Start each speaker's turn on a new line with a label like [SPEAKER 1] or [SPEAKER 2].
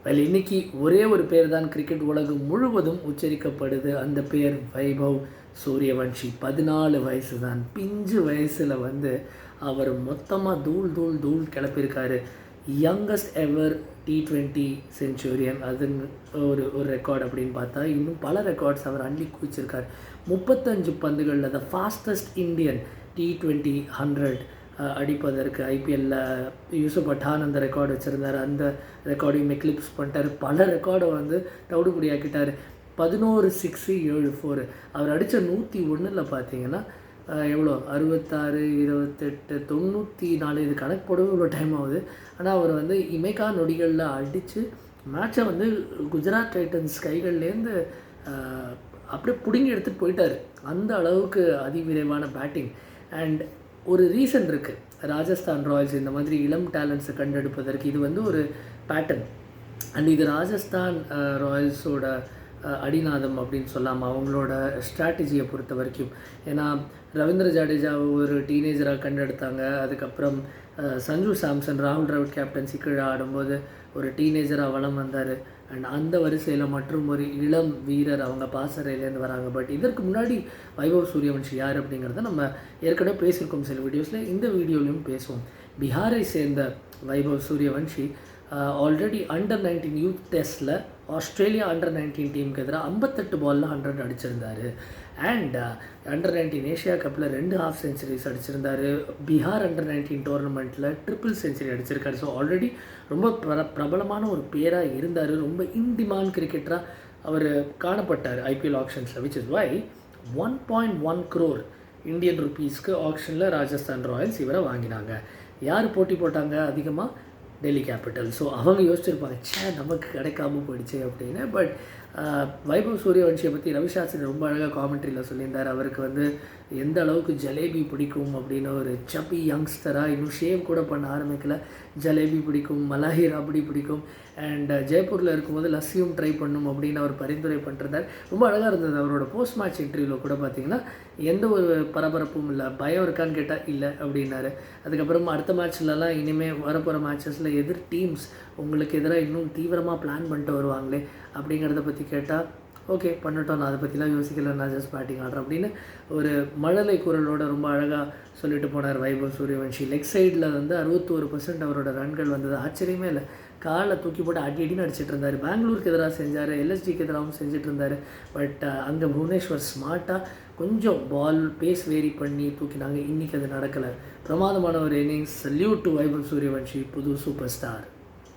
[SPEAKER 1] Well இன்னைக்கு ஒரே ஒரு பேர் தான் கிரிக்கெட் உலகம் முழுவதும் உச்சரிக்கப்படுது. அந்த பேர் வைபவ் சூரியவன்ஷி. 14 வயசு தான். பிஞ்சு வயசில் அவர் மொத்தமாக தூள் தூள் தூள் கிளப்பியிருக்காரு. யங்கஸ்ட் எவர் T20 செஞ்சுரியன். அது ஒரு ரெக்கார்ட் அப்படின்னு பார்த்தா இன்னும் பல ரெக்கார்ட்ஸ் அவர் அள்ளி குவிச்சிருக்கார். 35 பந்துகளில் த ஃபாஸ்டஸ்ட் இந்தியன் T20 100 அடிப்பதற்கு ஐபிஎல்லில் யூசுப் பட்டான் அந்த ரெக்கார்டு வச்சுருந்தார். அந்த ரெக்கார்டையும் எக்லிப்ஸ் பண்ணிட்டார். பல ரெக்கார்டை தவிடுபடியாக்கிட்டார். 11 6 7 4. அவர் அடித்த 101 பார்த்தீங்கன்னா எவ்வளோ 66 28 94 இது கணக்கு போடவே இவ்வளோ டைம் ஆகுது. ஆனால் அவர் இமைக்கா நொடிகளில் அடித்து மேட்சை குஜராத் டைட்டன்ஸ் கைகள்லேருந்து அப்படியே பிடுங்கி எடுத்துகிட்டு போயிட்டார். அந்த அளவுக்கு அதிவிரைவான பேட்டிங். அண்ட் ஒரு ரீசன் இருக்குது. ராஜஸ்தான் ராயல்ஸ் இந்த மாதிரி இளம் டேலண்ட்ஸை கண்டெடுப்பதற்கு இது ஒரு பேட்டர்ன். அண்ட் இது ராஜஸ்தான் ராயல்ஸோட அடிநாதம் அப்படின்னு சொல்லாமல் அவங்களோட ஸ்ட்ராட்டஜியை பொறுத்த வரைக்கும். ஏன்னா ரவீந்திர ஜடேஜாவை ஒரு டீனேஜராக கண்டெடுத்தாங்க. அதுக்கப்புறம் சஞ்சு சாம்சன் ராகுல் டிராவிட் கேப்டன்சி கீழே ஆடும்போது ஒரு டீனேஜராக வளம் வந்தார். அண்ட் அந்த வரிசையில் மற்றும் ஒரு இளம் வீரர் அவங்க பாசறையிலேருந்து வராங்க. பட் இதற்கு முன்னாடி வைபவ் சூரியவன்ஷி யார் அப்படிங்கிறத நம்ம ஏற்கனவே பேசியிருக்கோம் சில வீடியோஸில். இந்த வீடியோலையும் பேசுவோம். பீகாரை சேர்ந்த Vaibhav Suryavanshi already under 19 youth டெஸ்ட்டில் ஆஸ்திரேலியா அண்டர் 19 டீமுக்கு எதிராக 58 பாலில் 100 அடிச்சிருந்தார். அண்ட் அண்டர் 19 ஏஷியா கப்பில் 2 ஹாஃப் செஞ்சுரிஸ் அடிச்சிருந்தார். பீகார் அண்டர் 19 டோர்னமெண்ட்டில் ட்ரிபிள் செஞ்சுரி அடிச்சிருக்காரு. ஸோ ஆல்ரெடி ரொம்ப பிரபலமான ஒரு பேராக இருந்தார். ரொம்ப இன்டிமாண்ட் கிரிக்கெட்டராக அவர் காணப்பட்டார் ஐபிஎல் ஆக்ஷன்ஸில். Which is why 1.1 crore Indian ருப்பீஸ்க்கு ஆக்ஷனில் ராஜஸ்தான் ராயல்ஸ் இவரை வாங்கினாங்க. யார் போட்டி போட்டாங்க அதிகமாக? டெல்லி கேபிட்டல். ஸோ அவங்க யோசிச்சிருப்பாங்க நமக்கு கிடைக்காம போயிடுச்சு அப்படின்னு. பட் வைபவ் சூரியவன்ஷியை பற்றி ரவிசாஸ்திரி ரொம்ப அழகாக காமெண்ட்ரியில் சொல்லியிருந்தார். அவருக்கு எந்த அளவுக்கு ஜலேபி பிடிக்கும் அப்படின்னு. ஒரு சப்பி யங்ஸ்டராக இன்னும் ஷேவ் கூட பண்ண ஆரம்பிக்கல. ஜலேபி பிடிக்கும், மலாஹி ராப்டி பிடிக்கும். அண்ட் ஜெய்ப்பூரில் இருக்கும்போது லஸ்ஸியும் ட்ரை பண்ணும் அப்படின்னு அவர் பரிந்துரை பண்ணிருந்தார். ரொம்ப அழகாக இருந்தது. அவரோட போஸ்ட் மேட்ச் இன்டர்வியூவில் கூட பார்த்திங்கன்னா எந்த ஒரு பரபரப்பும் இல்லை. பயம் இருக்கான்னு கேட்டால் இல்லை அப்படின்னாரு. அதுக்கப்புறம் அடுத்த மேட்ச்லலாம் இனிமேல் வரப்போகிற மேட்சஸில் எதிர் டீம்ஸ் உங்களுக்கு எதிராக இன்னும் தீவிரமாக பிளான் பண்ணிட்டு வருவாங்களே அப்படிங்கிறத பற்றி கேட்டால் ஓகே பண்ணட்டும், நான் அதை பற்றிலாம் யோசிக்கல, நான் ஜஸ்ட் பேட்டிங் ஆடுறேன் அப்படின்னு ஒரு மழலை குரலோட ரொம்ப அழகாக சொல்லிட்டு போனார் வைபவ் சூரியவன்ஷி. லெக் சைடில் 61% அவரோட ரன்கள் வந்தது. ஆச்சரியமே இல்லை. காலை தூக்கி போட்டு அடின்னு அடிச்சிட்டு இருந்தார். பெங்களூருக்கு எதிராக செஞ்சார், எல்எஸ்டிக்கு எதிராகவும் செஞ்சுட்டு இருந்தார். பட் அங்கே புவனேஸ்வர் ஸ்மார்ட்டாக கொஞ்சம் பால் பேஸ் வேரி பண்ணி தூக்கினாங்க. இன்றைக்கி அது நடக்கலை. பிரமாதமான ஒரு innings. Salute to Vaibhav Suryavanshi, புது சூப்பர் ஸ்டார்.